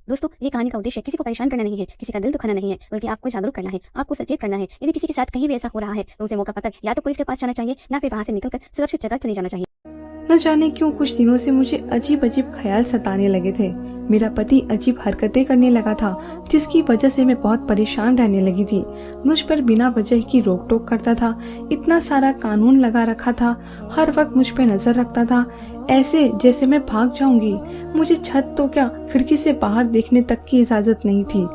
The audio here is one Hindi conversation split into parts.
दोस्तों, ये कहानी का उद्देश्य किसी को परेशान करना नहीं है, किसी का दिल दुखाना नहीं है, बल्कि आपको जागरूक करना है, आपको सचेत करना है। यदि किसी के साथ कहीं भी ऐसा हो रहा है तो उसे मौका पाकर या तो पुलिस के पास जाना चाहिए या फिर वहां से निकलकर सुरक्षित जगह चले जाना चाहिए। न जाने क्यों कुछ दिनों से मुझे अजीब अजीब ख्याल सताने लगे थे। मेरा पति अजीब हरकतें करने लगा था, जिसकी वजह से मैं बहुत परेशान रहने लगी थी। मुझ पर बिना वजह की रोक टोक करता था, इतना सारा कानून लगा रखा था, हर वक्त मुझ पे नजर रखता था, ऐसे जैसे मैं भाग जाऊंगी। मुझे छत तो क्या खिड़की से बाहर देखने तक की इजाजत नहीं थी।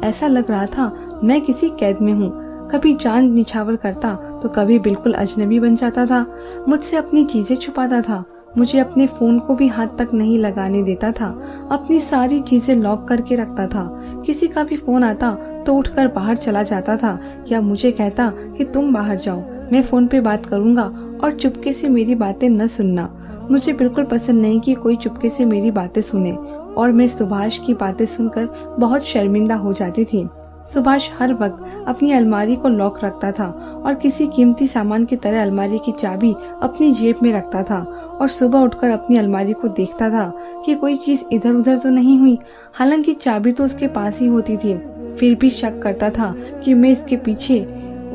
ऐसा लग रहा था मैं किसी कैद में हूँ। कभी जान निछावर करता तो कभी बिल्कुल अजनबी बन जाता था। मुझसे अपनी चीजें छुपाता था, मुझे अपने फोन को भी हाथ तक नहीं लगाने देता था, अपनी सारी चीजें लॉक करके रखता था। किसी का भी फोन आता तो उठकर बाहर चला जाता था या मुझे कहता कि तुम बाहर जाओ, मैं फोन पे बात करूंगा और चुपके से मेरी बातें न सुनना। मुझे बिल्कुल पसंद नहीं कि कोई चुपके से मेरी बातें सुने और मैं सुभाष की बातें सुनकर बहुत शर्मिंदा हो जाती थी। सुभाष हर वक्त अपनी अलमारी को लॉक रखता था और किसी कीमती सामान की तरह अलमारी की चाबी अपनी जेब में रखता था और सुबह उठकर अपनी अलमारी को देखता था कि कोई चीज इधर उधर तो नहीं हुई। हालांकि चाबी तो उसके पास ही होती थी, फिर भी शक करता था कि मैं इसके पीछे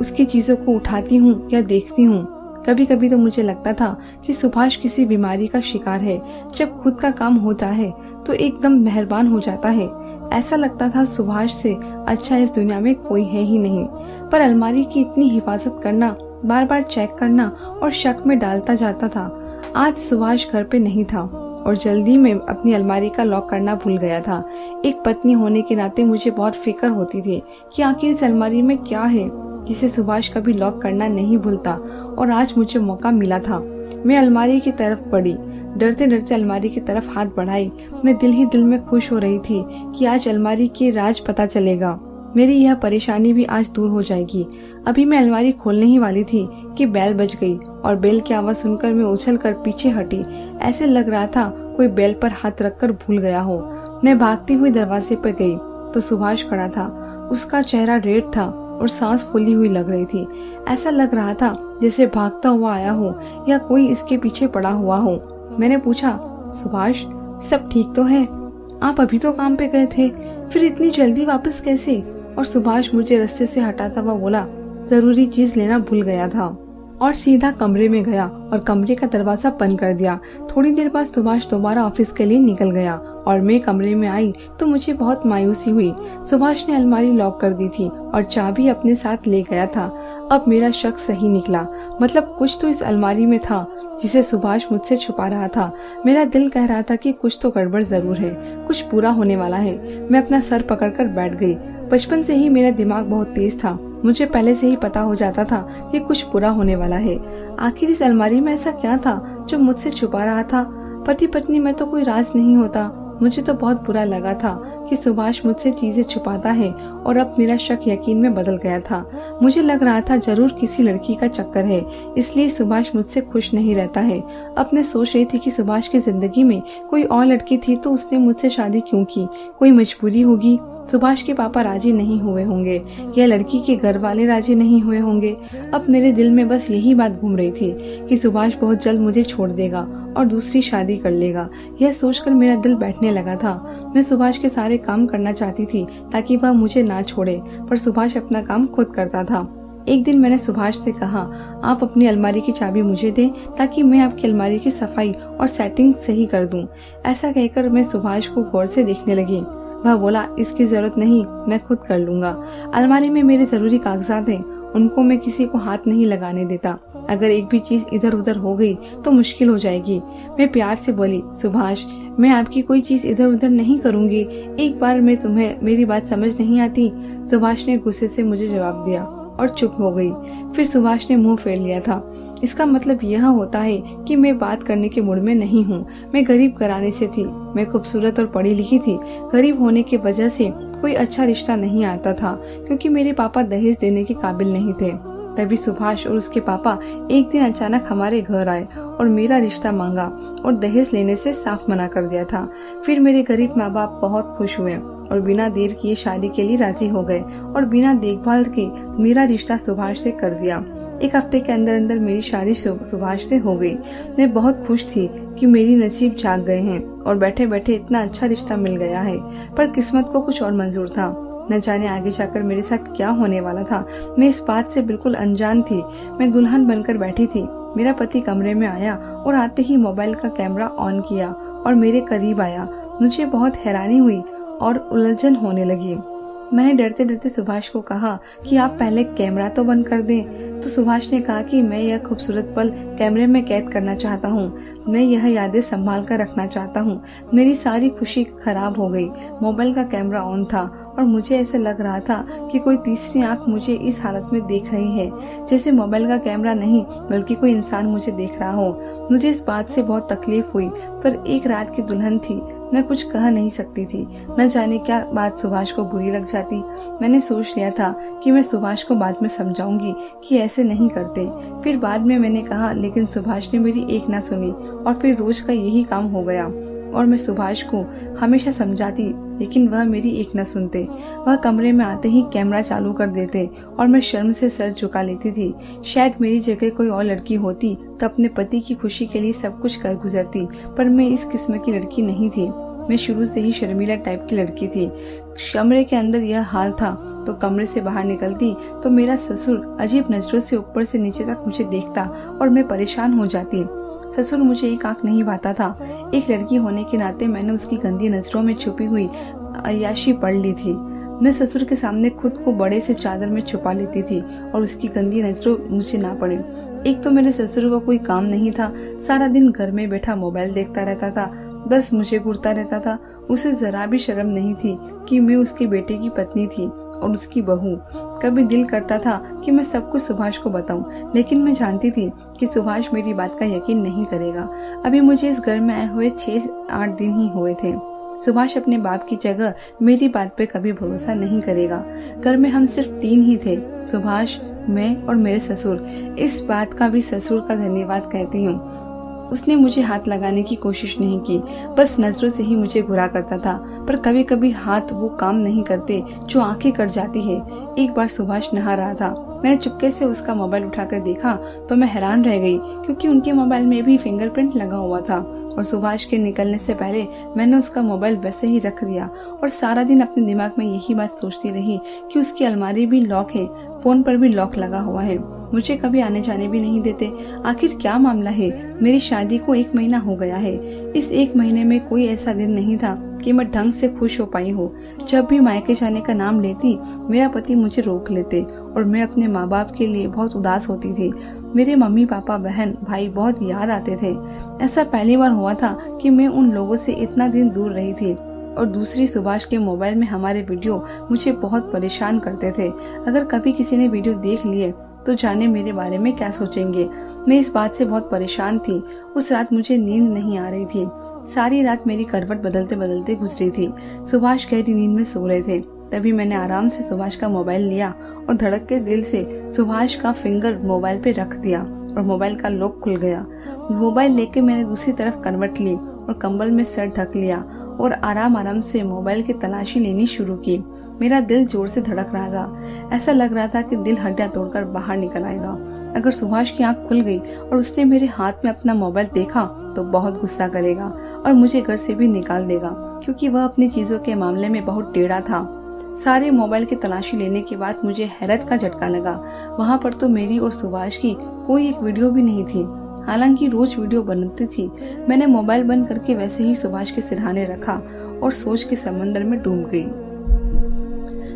उसकी चीजों को उठाती हूँ या देखती हूँ। कभी कभी तो मुझे लगता था कि सुभाष किसी बीमारी का शिकार है। जब खुद का काम होता है तो एकदम मेहरबान हो जाता है। ऐसा लगता था सुभाष से अच्छा इस दुनिया में कोई है ही नहीं। पर अलमारी की इतनी हिफाजत करना, बार बार चेक करना और शक में डालता जाता था। आज सुभाष घर पे नहीं था और जल्दी में अपनी अलमारी का लॉक करना भूल गया था। एक पत्नी होने के नाते मुझे बहुत फिक्र होती थी कि आखिर इस अलमारी में क्या है जिसे सुभाष कभी लॉक करना नहीं भूलता, और आज मुझे मौका मिला था। मैं अलमारी की तरफ बढ़ी, डरते डरते अलमारी की तरफ हाथ बढ़ाई। मैं दिल ही दिल में खुश हो रही थी कि आज अलमारी के राज पता चलेगा, मेरी यह परेशानी भी आज दूर हो जाएगी। अभी मैं अलमारी खोलने ही वाली थी कि बेल बज गई और बेल की आवाज सुनकर मैं उछलकर पीछे हटी। ऐसे लग रहा था कोई बेल पर हाथ रखकर भूल गया हो। मैं भागती हुई दरवाजे पर गई तो सुभाष खड़ा था। उसका चेहरा रेड था और सांस फूली हुई लग रही थी। ऐसा लग रहा था जैसे भागता हुआ आया हो या कोई इसके पीछे पड़ा हुआ हो। मैंने पूछा, सुभाष सब ठीक तो है? आप अभी तो काम पे गए थे, फिर इतनी जल्दी वापस कैसे? और सुभाष मुझे रास्ते से हटाता हुआ बोला, जरूरी चीज लेना भूल गया था, और सीधा कमरे में गया और कमरे का दरवाजा बंद कर दिया। थोड़ी देर बाद सुभाष दोबारा ऑफिस के लिए निकल गया और मैं कमरे में आई तो मुझे बहुत मायूसी हुई। सुभाष ने अलमारी लॉक कर दी थी और चाबी अपने साथ ले गया था। अब मेरा शक सही निकला, मतलब कुछ तो इस अलमारी में था जिसे सुभाष मुझसे छुपा रहा था। मेरा दिल कह रहा था कि कुछ तो गड़बड़ जरूर है, कुछ पूरा होने वाला है। मैं अपना सर पकड़कर बैठ गई। बचपन से ही मेरा दिमाग बहुत तेज था, मुझे पहले से ही पता हो जाता था कि कुछ बुरा होने वाला है। आखिर इस अलमारी में ऐसा क्या था जो मुझसे छुपा रहा था? पति पत्नी में तो कोई राज नहीं होता। मुझे तो बहुत बुरा लगा था कि सुभाष मुझसे चीजें छुपाता है और अब मेरा शक यकीन में बदल गया था। मुझे लग रहा था जरूर किसी लड़की का चक्कर है, इसलिए सुभाष मुझसे खुश नहीं रहता है। अब मैं सोच रही थी कि सुभाष की जिंदगी में कोई और लड़की थी तो उसने मुझसे शादी क्यों की? कोई मजबूरी होगी। सुभाष के पापा राजी नहीं हुए होंगे या लड़की के घर वाले राजी नहीं हुए होंगे। अब मेरे दिल में बस यही बात घूम रही थी कि सुभाष बहुत जल्द मुझे छोड़ देगा और दूसरी शादी कर लेगा। यह सोचकर मेरा दिल बैठने लगा था। मैं सुभाष के सारे काम करना चाहती थी ताकि वह मुझे ना छोड़े, पर सुभाष अपना काम खुद करता था। एक दिन मैंने सुभाष से कहा, आप अपनी अलमारी की चाबी मुझे दें ताकि मैं आपकी अलमारी की सफाई और सेटिंग सही कर दूं। ऐसा कहकर मैं सुभाष को गौर से देखने लगी। वह बोला, इसकी जरूरत नहीं, मैं खुद कर लूंगा। अलमारी में मेरे जरूरी कागजात हैं, उनको मैं किसी को हाथ नहीं लगाने देता। अगर एक भी चीज इधर उधर हो गई तो मुश्किल हो जाएगी। मैं प्यार से बोली, सुभाष मैं आपकी कोई चीज इधर उधर नहीं करूंगी। एक बार में तुम्हें मेरी बात समझ नहीं आती? सुभाष ने गुस्से से मुझे जवाब दिया और चुप हो गई। फिर सुभाष ने मुंह फेर लिया था। इसका मतलब यह होता है कि मैं बात करने के मूड में नहीं हूँ। मैं गरीब घराने से थी, मैं खूबसूरत और पढ़ी लिखी थी। गरीब होने की वजह से कोई अच्छा रिश्ता नहीं आता था क्योंकि मेरे पापा दहेज देने के काबिल नहीं थे। तभी सुभाष और उसके पापा एक दिन अचानक हमारे घर आए और मेरा रिश्ता मांगा और दहेज लेने से साफ मना कर दिया था। फिर मेरे गरीब माँ बाप बहुत खुश हुए और बिना देर किए शादी के लिए राजी हो गए और बिना देखभाल के मेरा रिश्ता सुभाष से कर दिया। 1 हफ्ते के अंदर अंदर मेरी शादी सुभाष से हो गई। मैं बहुत खुश थी कि मेरी नसीब जाग गए हैं और बैठे बैठे इतना अच्छा रिश्ता मिल गया है। पर किस्मत को कुछ और मंजूर था। न जाने आगे जाकर मेरे साथ क्या होने वाला था। मैं इस बात से बिल्कुल अनजान थी। मैं दुल्हन बनकर बैठी थी। मेरा पति कमरे में आया और आते ही मोबाइल का कैमरा ऑन किया और मेरे करीब आया। मुझे बहुत हैरानी हुई और उलझन होने लगी। मैंने डरते डरते सुभाष को कहा कि आप पहले कैमरा तो बंद कर दें। तो सुभाष ने कहा कि मैं यह खूबसूरत पल कैमरे में कैद करना चाहता हूँ। मैं यह यादें संभाल कर रखना चाहता हूँ। मेरी सारी खुशी खराब हो गई। मोबाइल का कैमरा ऑन था और मुझे ऐसा लग रहा था कि कोई तीसरी आंख मुझे इस हालत में देख रही है, जैसे मोबाइल का कैमरा नहीं बल्कि कोई इंसान मुझे देख रहा हो। मुझे इस बात से बहुत तकलीफ हुई, पर एक रात की दुल्हन थी, मैं कुछ कह नहीं सकती थी। न जाने क्या बात सुभाष को बुरी लग जाती। मैंने सोच लिया था कि मैं सुभाष को बाद में समझाऊंगी कि ऐसे नहीं करते। फिर बाद में मैंने कहा, लेकिन सुभाष ने मेरी एक ना सुनी और फिर रोज का यही काम हो गया। और मैं सुभाष को हमेशा समझाती, लेकिन वह मेरी एक न सुनते। वह कमरे में आते ही कैमरा चालू कर देते और मैं शर्म से सर झुका लेती थी। शायद मेरी जगह कोई और लड़की होती तो अपने पति की खुशी के लिए सब कुछ कर गुजरती, पर मैं इस किस्म की लड़की नहीं थी। मैं शुरू से ही शर्मीला टाइप की लड़की थी। कमरे के अंदर यह हाल था तो कमरे से बाहर निकलती तो मेरा ससुर अजीब नजरों से ऊपर से नीचे तक मुझे देखता और मैं परेशान हो जाती। ससुर मुझे एक आंख नहीं पाता था। एक लड़की होने के नाते मैंने उसकी गंदी नजरों में छुपी हुई अय्याशी पढ़ ली थी। मैं ससुर के सामने खुद को बड़े से चादर में छुपा लेती थी और उसकी गंदी नजरों मुझे ना पड़े। एक तो मेरे ससुर को कोई काम नहीं था, सारा दिन घर में बैठा मोबाइल देखता रहता था, बस मुझे घूरता रहता था। उसे जरा भी शर्म नहीं थी कि मैं उसके बेटे की पत्नी थी और उसकी बहू। कभी दिल करता था कि मैं सब कुछ सुभाष को बताऊं, लेकिन मैं जानती थी कि सुभाष मेरी बात का यकीन नहीं करेगा। अभी मुझे इस घर में आए हुए 6-8 दिन ही हुए थे। सुभाष अपने बाप की जगह मेरी बात पे कभी भरोसा नहीं करेगा। घर में हम सिर्फ 3 ही थे, सुभाष, मैं और मेरे ससुर। इस बात का भी ससुर का धन्यवाद कहती हूँ। उसने मुझे हाथ लगाने की कोशिश नहीं की, बस नजरों से ही मुझे घुरा करता था। पर कभी कभी हाथ वो काम नहीं करते जो आंखें कर जाती है। एक बार सुभाष नहा रहा था। मैंने चुपके से उसका मोबाइल उठाकर देखा तो मैं हैरान रह गई, क्योंकि उनके मोबाइल में भी फिंगरप्रिंट लगा हुआ था। और सुभाष के निकलने से पहले मैंने उसका मोबाइल वैसे ही रख दिया और सारा दिन अपने दिमाग में यही बात सोचती रही कि उसकी अलमारी भी लॉक है, फोन पर भी लॉक लगा हुआ है, मुझे कभी आने जाने भी नहीं देते। आखिर क्या मामला है? मेरी शादी को 1 महीना हो गया है। इस 1 महीने में कोई ऐसा दिन नहीं था कि मैं ढंग से खुश हो पाई हो। जब भी मायके जाने का नाम लेती, मेरा पति मुझे रोक लेते और मैं अपने माँ बाप के लिए बहुत उदास होती थी। मेरे मम्मी पापा, बहन भाई बहुत याद आते थे। ऐसा पहली बार हुआ था कि मैं उन लोगों से इतना दिन दूर रही थी। और दूसरी, सुभाष के मोबाइल में हमारे वीडियो मुझे बहुत परेशान करते थे। अगर कभी किसी ने वीडियो देख लिए तो जाने मेरे बारे में क्या सोचेंगे। मैं इस बात से बहुत परेशान थी। उस रात मुझे नींद नहीं आ रही थी। सारी रात मेरी करवट बदलते बदलते गुजरी थी। सुभाष गहरी नींद में सो रहे थे। तभी मैंने आराम से सुभाष का मोबाइल लिया और धड़क के दिल से सुभाष का फिंगर मोबाइल पे रख दिया और मोबाइल का लॉक खुल गया। मोबाइल लेके मैंने दूसरी तरफ करवट ली और कंबल में सर ढक लिया और आराम आराम से मोबाइल की तलाशी लेनी शुरू की। मेरा दिल जोर से धड़क रहा था। ऐसा लग रहा था कि दिल हड्डियां तोड़कर बाहर निकल आएगा। अगर सुभाष की आंख खुल गई और उसने मेरे हाथ में अपना मोबाइल देखा तो बहुत गुस्सा करेगा और मुझे घर से भी निकाल देगा, क्योंकि वह अपनी चीजों के मामले में बहुत टेढ़ा था। सारे मोबाइल की तलाशी लेने के बाद मुझे हैरत का झटका लगा। वहाँ पर तो मेरी और सुभाष की कोई एक वीडियो भी नहीं थी। हालांकि रोज वीडियो बनती थी। मैंने मोबाइल बंद करके वैसे ही सुभाष के सिरहाने रखा और सोच के समंदर में डूब गई।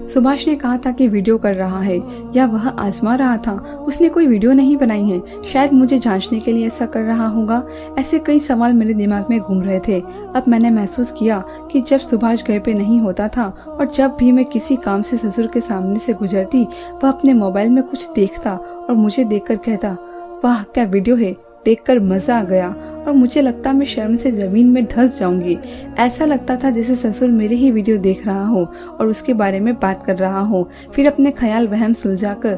सुभाष ने कहा था कि वीडियो कर रहा है या वह आजमा रहा था। उसने कोई वीडियो नहीं बनाई है, शायद मुझे जांचने के लिए ऐसा कर रहा होगा। ऐसे कई सवाल मेरे दिमाग में घूम रहे थे। अब मैंने महसूस किया कि जब सुभाष घर पे नहीं होता था और जब भी मैं किसी काम से ससुर के सामने से गुजरती, वह अपने मोबाइल में कुछ देखता और मुझे देखकर कहता, वाह क्या वीडियो है, देखकर मजा आ गया। और मुझे लगता मैं शर्म से जमीन में धंस जाऊंगी। ऐसा लगता था जैसे ससुर मेरे ही वीडियो देख रहा हो और उसके बारे में बात कर रहा हो। फिर अपने ख्याल वहम सुलझाकर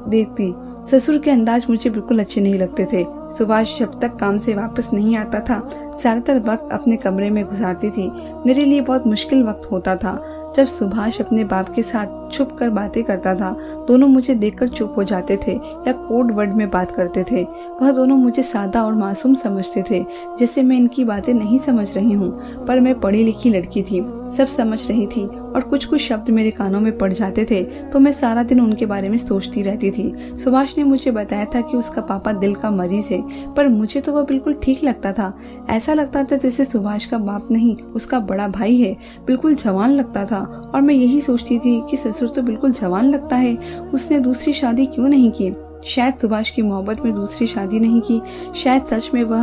देखती। ससुर के अंदाज मुझे बिल्कुल अच्छे नहीं लगते थे। सुभाष जब तक काम से वापस नहीं आता था, ज्यादातर वक्त अपने कमरे में गुजारती थी। मेरे लिए बहुत मुश्किल वक्त होता था। जब सुभाष अपने बाप के साथ छुप कर बातें करता था, दोनों मुझे देखकर चुप हो जाते थे या कोड वर्ड में बात करते थे। वह दोनों मुझे सादा और मासूम समझते थे, जैसे मैं इनकी बातें नहीं समझ रही हूँ। पर मैं पढ़ी लिखी लड़की थी, सब समझ रही थी और कुछ कुछ शब्द मेरे कानों में पड़ जाते थे तो मैं सारा दिन उनके बारे में सोचती रहती थी। सुभाष ने मुझे बताया था कि उसका पापा दिल का मरीज है, पर मुझे तो वह बिल्कुल ठीक लगता था। ऐसा लगता था जैसे सुभाष का बाप नहीं, उसका बड़ा भाई है। बिल्कुल जवान लगता था और मैं यही सोचती थी कि ससुर तो बिल्कुल जवान लगता है, उसने दूसरी शादी क्यों नहीं की। शायद सुभाष की मोहब्बत में दूसरी शादी नहीं की, शायद सच में वह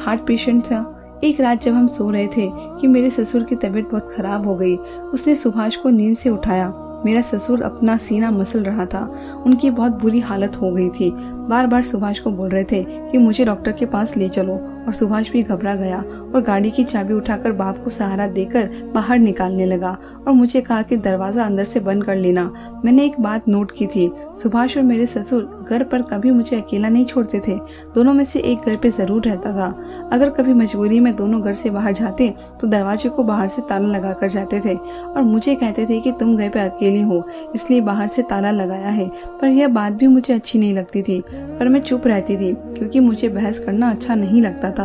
हार्ट पेशेंट था। एक रात जब हम सो रहे थे कि मेरे ससुर की तबीयत बहुत खराब हो गई। उसने सुभाष को नींद से उठाया। मेरा ससुर अपना सीना मसल रहा था, उनकी बहुत बुरी हालत हो गई थी। बार बार सुभाष को बोल रहे थे कि मुझे डॉक्टर के पास ले चलो, और सुभाष भी घबरा गया और गाड़ी की चाबी उठाकर बाप को सहारा देकर बाहर निकालने लगा और मुझे कहा कि दरवाजा अंदर से बंद कर लेना। मैंने एक बात नोट की थी, सुभाष और मेरे ससुर घर पर कभी मुझे अकेला नहीं छोड़ते थे। दोनों में से एक घर पे जरूर रहता था। अगर कभी मजबूरी में दोनों घर से बाहर जाते तो दरवाजे को बाहर से ताला लगा कर जाते थे और मुझे कहते थे कि तुम घर पे अकेली हो, इसलिए बाहर से ताला लगाया है। पर यह बात भी मुझे अच्छी नहीं लगती थी, पर मैं चुप रहती थी क्योंकि मुझे बहस करना अच्छा नहीं लगता था।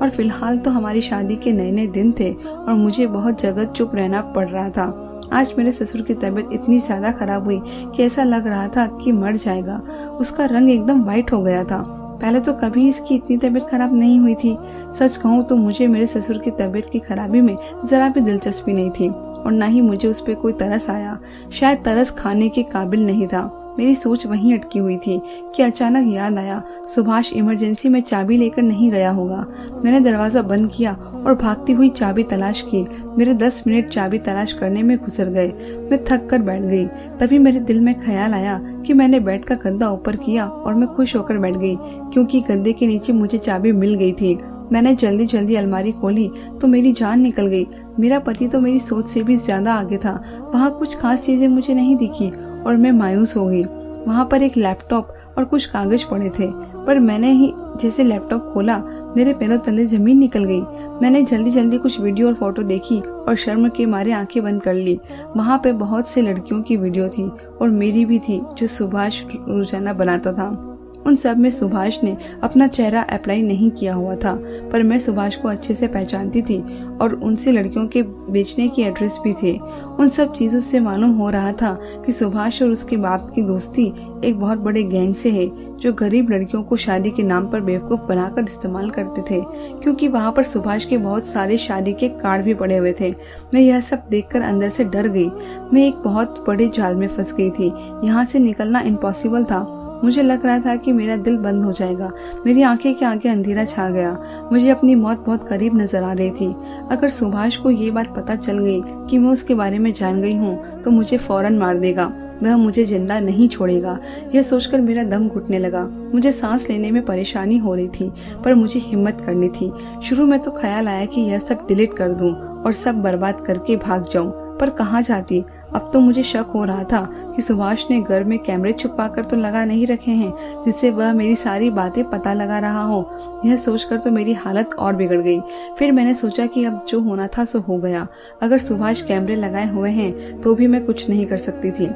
और फिलहाल तो हमारी शादी के नए नए दिन थे और मुझे बहुत जगह चुप रहना पड़ रहा था। आज मेरे ससुर की तबीयत इतनी ज्यादा खराब हुई कि ऐसा लग रहा था कि मर जाएगा। उसका रंग एकदम वाइट हो गया था। पहले तो कभी इसकी इतनी तबीयत खराब नहीं हुई थी। सच कहूँ तो मुझे मेरे ससुर की तबीयत की खराबी में जरा भी दिलचस्पी नहीं थी और न ही मुझे उस पर कोई तरस आया। शायद तरस खाने के काबिल नहीं था। मेरी सोच वहीं अटकी हुई थी कि अचानक याद आया, सुभाष इमरजेंसी में चाबी लेकर नहीं गया होगा। मैंने दरवाजा बंद किया और भागती हुई चाबी तलाश की। मेरे 10 मिनट चाबी तलाश करने में गुजर गए। मैं थक कर बैठ गई। तभी मेरे दिल में ख्याल आया कि मैंने बेड का गद्दा ऊपर किया और मैं खुश होकर बैठ गई क्योंकि गद्दे के नीचे मुझे चाबी मिल गई थी। मैंने जल्दी जल्दी अलमारी खोली तो मेरी जान निकल गई। मेरा पति तो मेरी सोच से भी ज्यादा आगे था। वहाँ कुछ खास चीजें मुझे नहीं दिखी और मैं मायूस हो गई। वहाँ पर एक लैपटॉप और कुछ कागज पड़े थे, पर मैंने ही जैसे लैपटॉप खोला मेरे पैरों तले जमीन निकल गई। मैंने जल्दी जल्दी कुछ वीडियो और फोटो देखी और शर्म के मारे आंखें बंद कर ली। वहाँ पे बहुत से लड़कियों की वीडियो थी और मेरी भी थी जो सुभाष रोजाना बनाता था। उन सब में सुभाष ने अपना चेहरा अप्लाई नहीं किया हुआ था, पर मैं सुभाष को अच्छे से पहचानती थी और उनसे लड़कियों के बेचने की एड्रेस भी थे। उन सब चीजों से मालूम हो रहा था कि सुभाष और उसके बाप की दोस्ती एक बहुत बड़े गैंग से है जो गरीब लड़कियों को शादी के नाम पर बेवकूफ बनाकर इस्तेमाल करते थे, क्योंकि वहाँ पर सुभाष के बहुत सारे शादी के कार्ड भी पड़े हुए थे। मैं यह सब देखकर अंदर से डर गई। मैं एक बहुत बड़े जाल में फंस गई थी। यहाँ से निकलना इम्पॉसिबल था। मुझे लग रहा था कि मेरा दिल बंद हो जाएगा। मेरी आंखें के आगे अंधेरा छा गया। मुझे अपनी मौत बहुत करीब नजर आ रही थी। अगर सुभाष को ये बात पता चल गई कि मैं उसके बारे में जान गई हूँ तो मुझे फौरन मार देगा। वह मुझे जिंदा नहीं छोड़ेगा। यह सोचकर मेरा दम घुटने लगा। मुझे सांस लेने में परेशानी हो रही थी, पर मुझे हिम्मत करनी थी। शुरू में तो ख्याल आया कि यह सब डिलीट कर दूं और सब बर्बाद करके भाग जाऊं, पर कहाँ जाती। अब तो मुझे शक हो रहा था कि सुभाष ने घर में कैमरे छुपाकर तो लगा नहीं रखे हैं जिससे वह मेरी सारी बातें पता लगा रहा हो। यह सोचकर तो मेरी हालत और बिगड़ गई। फिर मैंने सोचा कि अब जो होना था सो हो गया। अगर सुभाष कैमरे लगाए हुए हैं तो भी मैं कुछ नहीं कर सकती थी।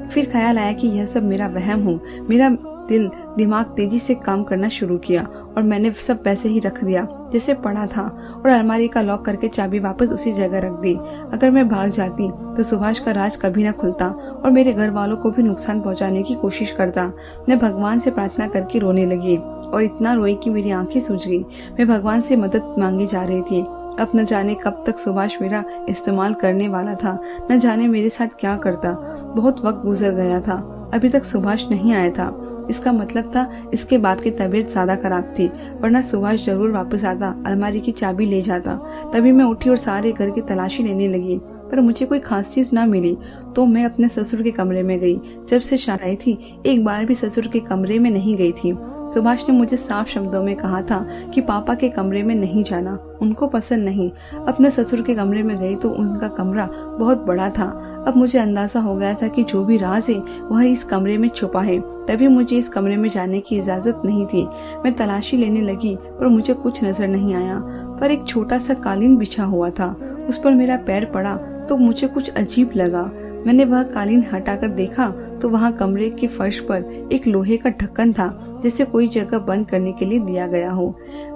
फिर ख्याल आया कि यह सब मेरा वहम हो। मेरा दिमाग तेजी से काम करना शुरू किया और मैंने सब वैसे ही रख दिया जैसे पड़ा था और अलमारी का लॉक करके चाबी वापस उसी जगह रख दी। अगर मैं भाग जाती तो सुभाष का राज कभी न खुलता और मेरे घर वालों को भी नुकसान पहुंचाने की कोशिश करता। मैं भगवान से प्रार्थना करके रोने लगी और इतना रोई कि मेरी आंखें सूज गई। मैं भगवान से मदद मांगी जा रही थी। अब न जाने कब तक सुभाष मेरा इस्तेमाल करने वाला था, न जाने मेरे साथ क्या करता। बहुत वक्त गुजर गया था, अभी तक सुभाष नहीं आया था। इसका मतलब था इसके बाप की तबीयत ज्यादा खराब थी, वरना सुभाष जरूर वापस आता, अलमारी की चाबी ले जाता। तभी मैं उठी और सारे घर की तलाशी लेने लगी, पर मुझे कोई खास चीज ना मिली। तो मैं अपने ससुर के कमरे में गई। जब से शादी आई थी एक बार भी ससुर के कमरे में नहीं गई थी। सुभाष ने मुझे साफ शब्दों में कहा था कि पापा के कमरे में नहीं जाना, उनको पसंद नहीं। अपने ससुर के कमरे में गई तो उनका कमरा बहुत बड़ा था। अब मुझे अंदाजा हो गया था कि जो भी राज है वह इस कमरे में छुपा है। तभी मुझे इस कमरे में जाने की इजाजत नहीं थी। मैं तलाशी लेने लगी पर मुझे कुछ नजर नहीं आया, पर एक छोटा सा कालीन बिछा हुआ था। उस पर मेरा पैर पड़ा तो मुझे कुछ अजीब लगा। मैंने वह कालीन हटाकर देखा तो वहाँ कमरे के फर्श पर एक लोहे का ढक्कन था, जिसे कोई जगह बंद करने के लिए दिया गया हो।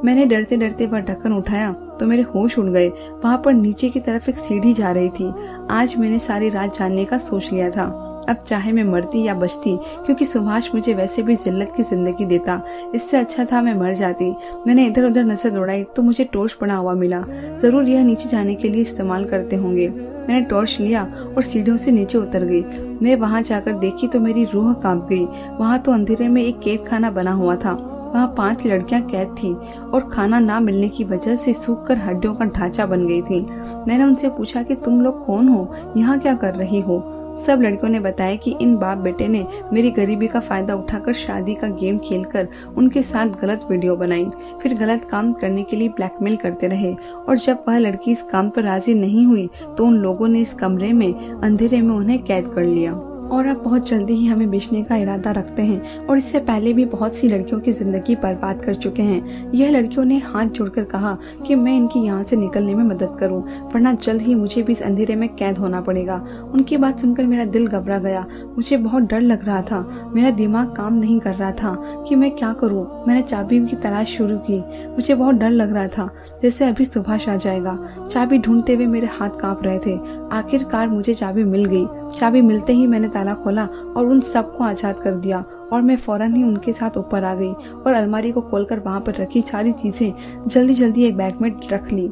मैंने डरते डरते वह ढक्कन उठाया तो मेरे होश उड़ गए। वहाँ पर नीचे की तरफ एक सीढ़ी जा रही थी। आज मैंने सारी रात जानने का सोच लिया था। अब चाहे मैं मरती या बचती, क्योंकि सुभाष मुझे वैसे भी जिल्लत की जिंदगी देता, इससे अच्छा था मैं मर जाती। मैंने इधर उधर नजर दौड़ाई तो मुझे टॉर्च पड़ा हुआ मिला। जरूर यह नीचे जाने के लिए इस्तेमाल करते होंगे। मैंने टॉर्च लिया और सीढ़ियों से नीचे उतर गई। मैं वहां जाकर देखी तो मेरी रूह कांप गई। वहां तो अंधेरे में एक कैद खाना बना हुआ था। वहाँ 5 लड़कियां कैद थी और खाना ना मिलने की वजह से सूखकर हड्डियों का ढांचा बन गई थी। मैंने उनसे पूछा कि तुम लोग कौन हो, यहाँ क्या कर रही हो? सब लड़कियों ने बताया कि इन बाप बेटे ने मेरी गरीबी का फायदा उठाकर शादी का गेम खेलकर उनके साथ गलत वीडियो बनाई, फिर गलत काम करने के लिए ब्लैकमेल करते रहे। और जब वह लड़की इस काम पर राजी नहीं हुई तो उन लोगों ने इस कमरे में अंधेरे में उन्हें कैद कर लिया और अब बहुत जल्दी ही हमें बेचने का इरादा रखते हैं। और इससे पहले भी बहुत सी लड़कियों की जिंदगी बर्बाद कर चुके हैं। यह लड़कियों ने हाथ जोड़कर कहा कि मैं इनकी यहाँ से निकलने में मदद करूं, वरना जल्द ही मुझे भी इस अंधेरे में कैद होना पड़ेगा। उनकी बात सुनकर मेरा दिल घबरा गया। मुझे बहुत डर लग रहा था। मेरा दिमाग काम नहीं कर रहा था कि मैं क्या करूँ। मैंने चाबी की तलाश शुरू की। मुझे बहुत डर लग रहा था जैसे अभी सुभाष आ जाएगा। चाबी ढूंढते हुए मेरे हाथ कांप रहे थे। आखिरकार मुझे चाबी मिल गई। चाबी मिलते ही मैंने ताला खोला और उन सबको आजाद कर दिया और मैं फौरन ही उनके साथ ऊपर आ गई और अलमारी को खोलकर वहां पर रखी सारी चीजें जल्दी जल्दी एक बैग में रख ली।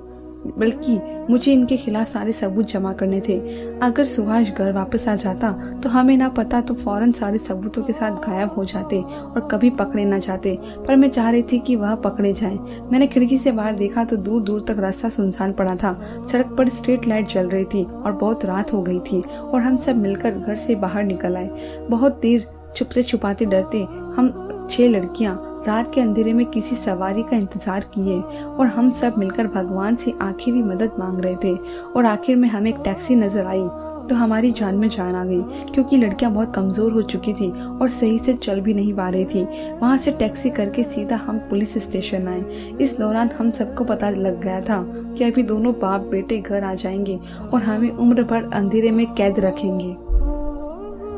बल्कि मुझे इनके खिलाफ सारे सबूत जमा करने थे। अगर सुभाष घर वापस आ जाता तो हमें ना पता तो फौरन सारे सबूतों के साथ गायब हो जाते और कभी पकड़े ना जाते। पर मैं चाह रही थी कि वह पकड़े जाएं। मैंने खिड़की से बाहर देखा तो दूर दूर तक रास्ता सुनसान पड़ा था। सड़क पर स्ट्रीट लाइट जल रही थी और बहुत रात हो गई थी और हम सब मिलकर घर से बाहर निकल आए। बहुत देर छुपते छुपाते डरते हम 6 लड़कियां रात के अंधेरे में किसी सवारी का इंतजार किए और हम सब मिलकर भगवान से आखिरी मदद मांग रहे थे। और आखिर में हमें एक टैक्सी नजर आई तो हमारी जान में जान आ गई, क्योंकि लड़कियां बहुत कमजोर हो चुकी थी और सही से चल भी नहीं पा रही थी। वहां से टैक्सी करके सीधा हम पुलिस स्टेशन आए। इस दौरान हम सबको पता लग गया था कि अभी दोनों बाप बेटे घर आ जाएंगे और हमें उम्र भर अंधेरे में कैद रखेंगे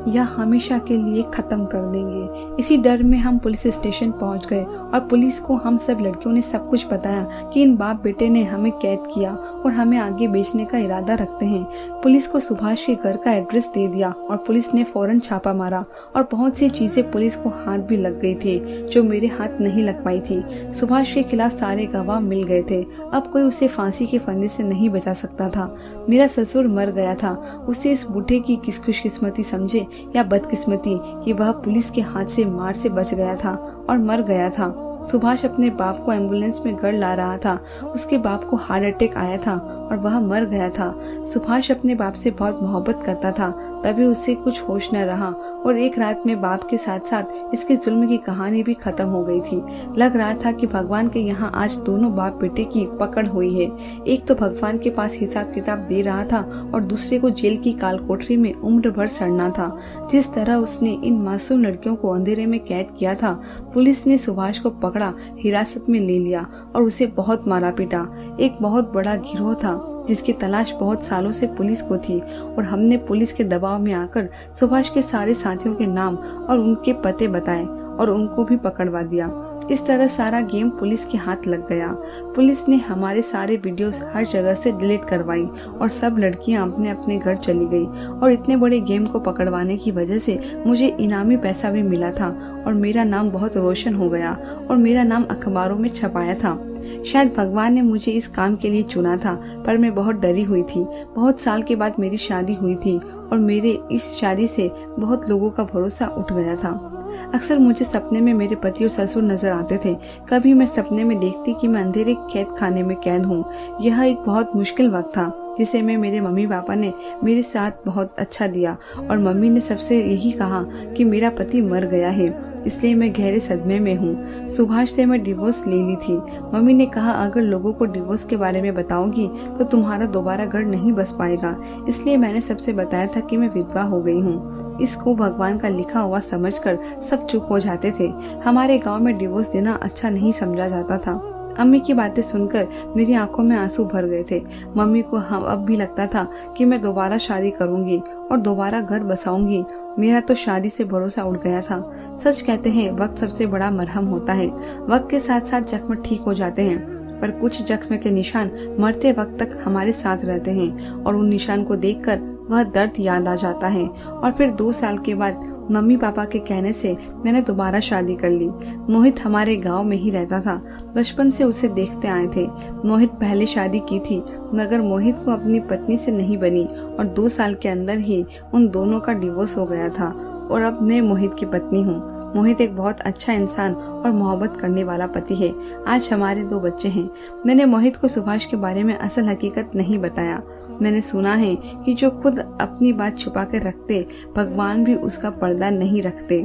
या हमेशा के लिए खत्म कर देंगे। इसी डर में हम पुलिस स्टेशन पहुंच गए और पुलिस को हम सब लड़कियों ने सब कुछ बताया कि इन बाप बेटे ने हमें कैद किया और हमें आगे बेचने का इरादा रखते हैं। पुलिस को सुभाष के घर का एड्रेस दे दिया और पुलिस ने फौरन छापा मारा और बहुत सी चीजें पुलिस को हाथ भी लग गई थी जो मेरे हाथ नहीं लग पाई थी। सुभाष के खिलाफ सारे गवाह मिल गए थे। अब कोई उसे फांसी के फंदे से नहीं बचा सकता था। मेरा ससुर मर गया था। उसे इस बूढ़े की किस खुशकिस्मती समझे या बदकिस्मती कि वह पुलिस के हाथ से मार से बच गया था और मर गया था। सुभाष अपने बाप को एम्बुलेंस में घर ला रहा था। उसके बाप को हार्ट अटैक आया था और वह मर गया था। सुभाष अपने बाप से बहुत मोहब्बत करता था, तभी उससे कुछ होश न रहा और एक रात में बाप के साथ साथ इसके जुल्म की कहानी भी खत्म हो गई थी। लग रहा था कि भगवान के यहाँ आज दोनों बाप बेटे की पकड़ हुई है। एक तो भगवान के पास हिसाब किताब दे रहा था और दूसरे को जेल की काल कोठरी में उम्र भर सड़ना था। जिस तरह उसने इन मासूम लड़कियों को अंधेरे में कैद किया था, पुलिस ने सुभाष को पकड़ा, हिरासत में ले लिया और उसे बहुत मारा पीटा। एक बहुत बड़ा गिरोह था जिसकी तलाश बहुत सालों से पुलिस को थी और हमने पुलिस के दबाव में आकर सुभाष के सारे साथियों के नाम और उनके पते बताए और उनको भी पकड़वा दिया। इस तरह सारा गेम पुलिस के हाथ लग गया। पुलिस ने हमारे सारे वीडियोस हर जगह से डिलीट करवाई और सब लड़कियां अपने अपने घर चली गई। और इतने बड़े गेम को पकड़वाने की वजह से मुझे इनामी पैसा भी मिला था और मेरा नाम बहुत रोशन हो गया और मेरा नाम अखबारों में छपाया था। शायद भगवान ने मुझे इस काम के लिए चुना था, पर मैं बहुत डरी हुई थी। बहुत साल के बाद मेरी शादी हुई थी और मेरे इस शादी से बहुत लोगों का भरोसा उठ गया था। अक्सर मुझे सपने में मेरे पति और ससुर नजर आते थे। कभी मैं सपने में देखती कि मैं अंधेरे कैद खाने में कैद हूँ। यह एक बहुत मुश्किल वक्त था जिसे मेरे मम्मी पापा ने मेरे साथ बहुत अच्छा दिया और मम्मी ने सबसे यही कहा कि मेरा पति मर गया है, इसलिए मैं गहरे सदमे में हूँ। सुभाष से मैं डिवोर्स ले ली थी। मम्मी ने कहा अगर लोगों को डिवोर्स के बारे में बताओगी तो तुम्हारा दोबारा घर नहीं बस पाएगा, इसलिए मैंने सबसे बताया था कि मैं विधवा हो गई हूँ। इसको भगवान का लिखा हुआ समझकर सब चुप हो जाते थे। हमारे गाँव में डिवोर्स देना अच्छा नहीं समझा जाता था। अम्मी की बातें सुनकर मेरी आंखों में आंसू भर गए थे। मम्मी को अब भी लगता था कि मैं दोबारा शादी करूंगी और दोबारा घर बसाऊंगी। मेरा तो शादी से भरोसा उठ गया था। सच कहते हैं वक्त सबसे बड़ा मरहम होता है। वक्त के साथ साथ जख्म ठीक हो जाते हैं, पर कुछ जख्म के निशान मरते वक्त तक हमारे साथ रहते हैं और उन निशान को देखकर वह दर्द याद आ जाता है। और फिर 2 साल के बाद मम्मी पापा के कहने से मैंने दोबारा शादी कर ली। मोहित हमारे गांव में ही रहता था। बचपन से उसे देखते आए थे। मोहित पहले शादी की थी, मगर मोहित को अपनी पत्नी से नहीं बनी और 2 साल के अंदर ही उन दोनों का डिवोर्स हो गया था और अब मैं मोहित की पत्नी हूँ। मोहित एक बहुत अच्छा इंसान और मोहब्बत करने वाला पति है। आज हमारे 2 बच्चे हैं। मैंने मोहित को सुभाष के बारे में असल हकीकत नहीं बताया। मैंने सुना है कि जो खुद अपनी बात छुपा कर रखते, भगवान भी उसका पर्दा नहीं रखते।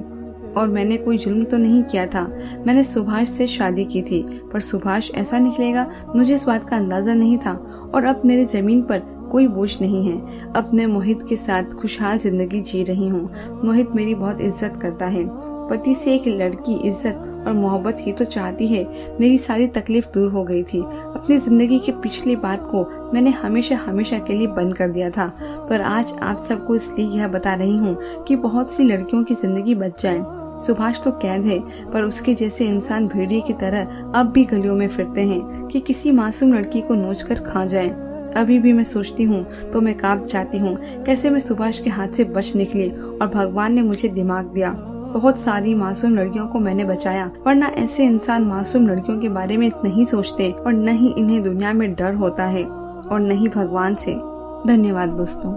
और मैंने कोई जुल्म तो नहीं किया था। मैंने सुभाष से शादी की थी, पर सुभाष ऐसा निकलेगा मुझे इस बात का अंदाजा नहीं था। और अब मेरी जमीन पर कोई बोझ नहीं है। अब मैं मोहित के साथ खुशहाल जिंदगी जी रही हूँ। मोहित मेरी बहुत इज्जत करता है। पति से एक लड़की इज्जत और मोहब्बत ही तो चाहती है। मेरी सारी तकलीफ दूर हो गई थी। अपनी जिंदगी की पिछली बात को मैंने हमेशा हमेशा के लिए बंद कर दिया था, पर आज आप सबको इसलिए यह बता रही हूँ कि बहुत सी लड़कियों की जिंदगी बच जाए। सुभाष तो कैद है, पर उसके जैसे इंसान भेड़िए की तरह अब भी गलियों में फिरते हैं कि किसी मासूम लड़की को नोच कर खा जाए। अभी भी मैं सोचती हूँ तो मैं कांप जाती हूँ। कैसे मैं सुभाष के हाथ से बच निकली और भगवान ने मुझे दिमाग दिया। बहुत सारी मासूम लड़कियों को मैंने बचाया, वरना ऐसे इंसान मासूम लड़कियों के बारे में नहीं सोचते और न ही इन्हें दुनिया में डर होता है और न ही भगवान से। धन्यवाद दोस्तों।